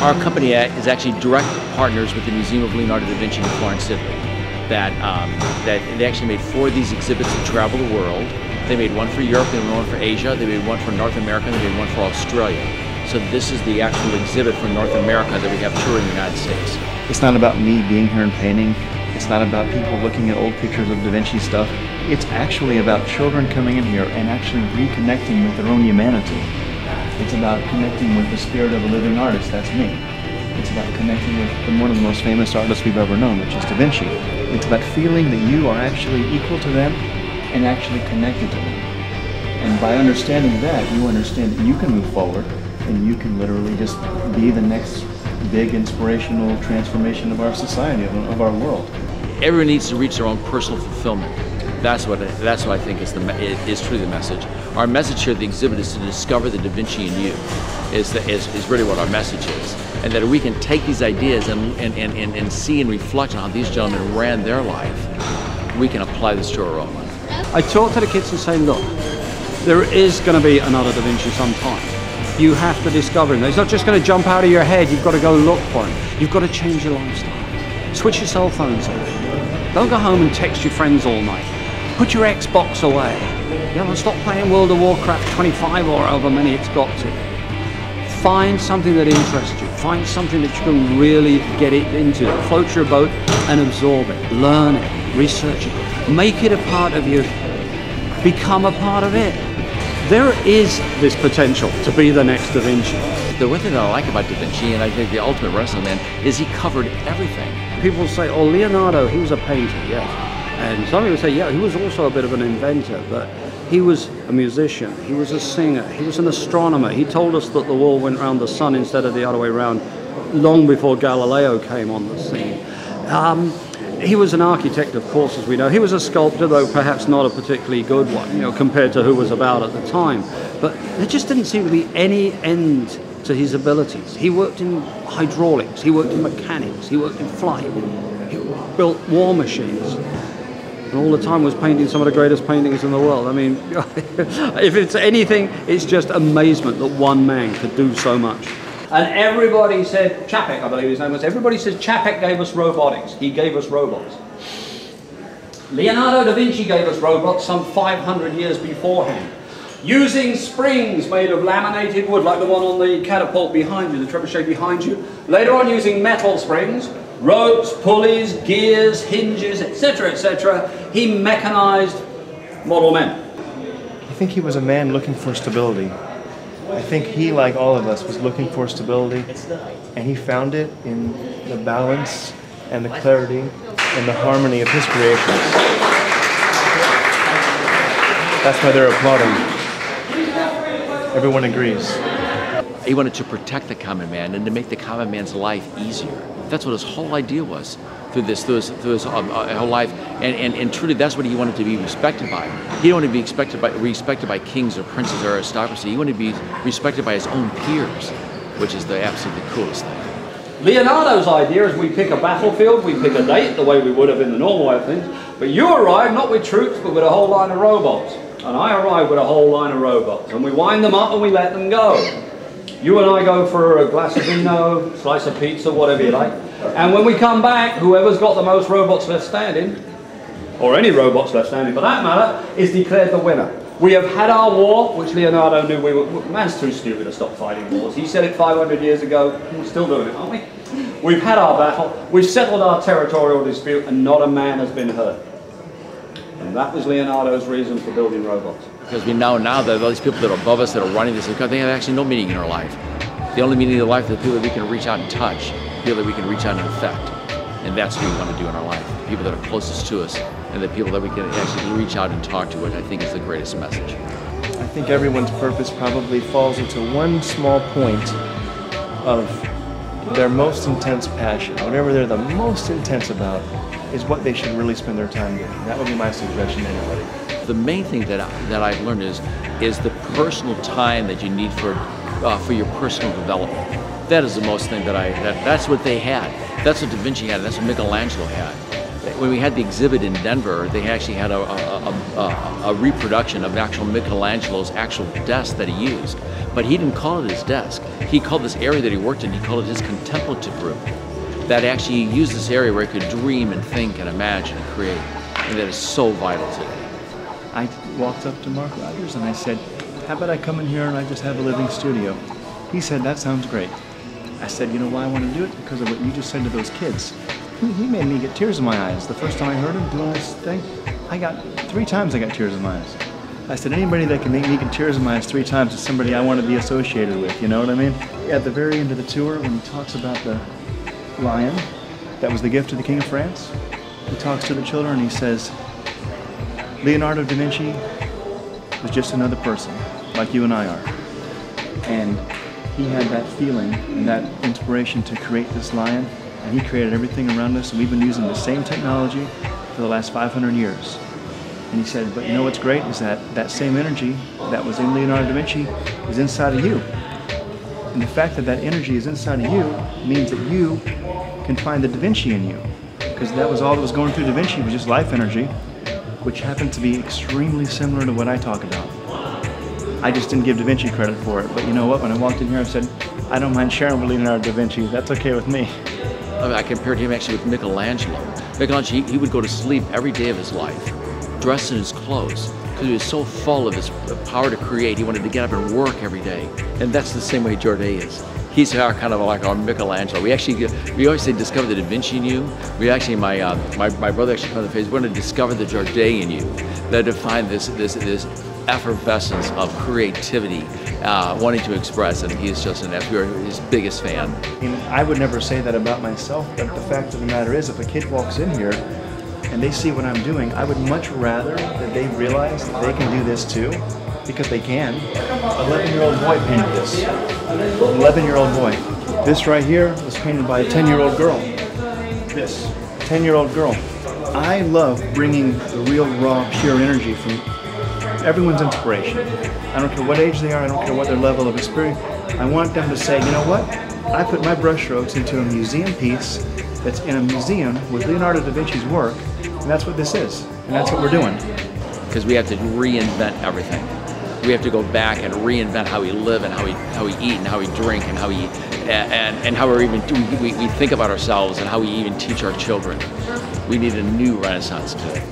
our company is actually direct partners with the Museum of Leonardo da Vinci in Florence, Italy. That they actually made 4 of these exhibits to travel the world. They made one for Europe, they made one for Asia, they made one for North America, and they made one for Australia. So this is the actual exhibit from North America that we have touring the United States. It's not about me being here and painting. It's not about people looking at old pictures of Da Vinci stuff. It's actually about children coming in here and actually reconnecting with their own humanity. It's about connecting with the spirit of a living artist, that's me. It's about connecting with one of the most famous artists we've ever known, which is Da Vinci. It's about feeling that you are actually equal to them and actually connected to them. And by understanding that, you understand that you can move forward and you can literally just be the next big inspirational transformation of our society, of our world. Everyone needs to reach their own personal fulfillment. That's what I think is truly the message. Our message here at the exhibit is to discover the Da Vinci in you. Is really what our message is, and that we can take these ideas and see and reflect on how these gentlemen ran their life. We can apply this to our own life. I talk to the kids and say, look, there is going to be another Da Vinci sometime. You have to discover him. He's not just going to jump out of your head. You've got to go look for him. You've got to change your lifestyle. Switch your cell phones off. Don't go home and text your friends all night. Put your Xbox away. Yeah, stop playing World of Warcraft 25 or however many it's got to. Find something that interests you. Find something that you can really get it into. Float your boat and absorb it. Learn it. Research it. Make it a part of you. Become a part of it. There is this potential to be the next Da Vinci. The one thing that I like about Da Vinci, and I think the ultimate Renaissance man, is he covered everything. People say, oh, Leonardo, he was a painter, yes. And some people say, yeah, he was also a bit of an inventor, but he was a musician, he was a singer, he was an astronomer. He told us that the world went around the sun instead of the other way around long before Galileo came on the scene. He was an architect, of course, as we know. He was a sculptor, though perhaps not a particularly good one, you know, compared to who was about at the time. But there just didn't seem to be any end to his abilities. He worked in hydraulics, he worked in mechanics, he worked in flight, he built war machines. And all the time was painting some of the greatest paintings in the world. I mean, if it's anything, it's just amazement that one man could do so much. And everybody said, Čapek, I believe his name was, everybody says Čapek gave us robotics. He gave us robots. Leonardo da Vinci gave us robots some 500 years beforehand. Using springs made of laminated wood, like the one on the catapult behind you, the trebuchet behind you. Later on using metal springs, ropes, pulleys, gears, hinges, etc., etc. He mechanized model men. I think he was a man looking for stability. I think he, like all of us, was looking for stability, and he found it in the balance and the clarity and the harmony of his creations. That's why they're applauding. Everyone agrees. He wanted to protect the common man and to make the common man's life easier. That's what his whole idea was through his whole life, and truly that's what he wanted to be respected by. He didn't want to be respected by kings or princes or aristocracy. He wanted to be respected by his own peers, which is the absolutely coolest thing. Leonardo's idea is we pick a battlefield, we pick a date, the way we would have in the normal way of things, but you arrive not with troops but with a whole line of robots. And I arrive with a whole line of robots, and we wind them up and we let them go. You and I go for a glass of vino, slice of pizza, whatever you like. And when we come back, whoever's got the most robots left standing, or any robots left standing for that matter, is declared the winner. We have had our war, which Leonardo knew we were, man's too stupid to stop fighting wars. He said it 500 years ago, we're still doing it, aren't we? We've had our battle, we've settled our territorial dispute, and not a man has been hurt. And that was Leonardo's reason for building robots. Because we know now that all these people that are above us that are running this, they have actually no meaning in our life. The only meaning in our life is the people that we can reach out and touch, people that we can reach out and affect. And that's what we want to do in our life. The people that are closest to us and the people that we can actually reach out and talk to, which I think is the greatest message. I think everyone's purpose probably falls into one small point of their most intense passion. Whatever they're the most intense about is what they should really spend their time doing. That would be my suggestion to anybody. The main thing that I've learned is the personal time that you need for your personal development. That is the most thing that's what they had. That's what Da Vinci had. That's what Michelangelo had. when we had the exhibit in Denver, they actually had a reproduction of actual Michelangelo's actual desk that he used. But he didn't call it his desk. He called this area that he worked in, he called it his contemplative room. That actually used this area where he could dream and think and imagine and create. And that is so vital today. I walked up to Mark Rogers and I said, how about I come in here and I just have a living studio? He said, that sounds great. I said, you know why I want to do it? Because of what you just said to those kids. He made me get tears in my eyes. The first time I heard him doing this thing, 3 times I got tears in my eyes. I said, anybody that can make me get tears in my eyes 3 times is somebody I want to be associated with, you know what I mean? At the very end of the tour, when he talks about the lion that was the gift of the King of France, he talks to the children and he says, Leonardo da Vinci was just another person, like you and I are. And he had that feeling and that inspiration to create this lion, and he created everything around us, and we've been using the same technology for the last 500 years. And he said, but you know what's great is that that same energy that was in Leonardo da Vinci is inside of you. And the fact that that energy is inside of you means that you can find the Da Vinci in you. Because that was all that was going through Da Vinci was just life energy, which happened to be extremely similar to what I talk about. I just didn't give Da Vinci credit for it. But you know what, when I walked in here I said, I don't mind sharing with Leonardo da Vinci, that's okay with me. I compared him actually with Michelangelo. Michelangelo, he would go to sleep every day of his life, dressed in his clothes, because he was so full of his power to create. He wanted to get up and work every day. And that's the same way Jordi is. He's kind of like our Michelangelo. We always say discover the Da Vinci in you. We actually, my brother actually called the phase, we're going to discover the Jordi in you, that define this effervescence of creativity, wanting to express, and he's just we're his biggest fan. I would never say that about myself, but the fact of the matter is, if a kid walks in here and they see what I'm doing, I would much rather that they realize that they can do this too, because they can. An 11-year-old boy painted this. An 11-year-old boy. This right here was painted by a 10-year-old girl. This 10-year-old girl. I love bringing the real, raw, pure energy from everyone's inspiration. I don't care what age they are, I don't care what their level of experience. I want them to say, you know what? I put my brushstrokes into a museum piece that's in a museum with Leonardo da Vinci's work, and that's what this is, and that's what we're doing. Because we have to reinvent everything. We have to go back and reinvent how we live and how we eat and how we drink and how we think about ourselves and how we even teach our children. We need a new renaissance today.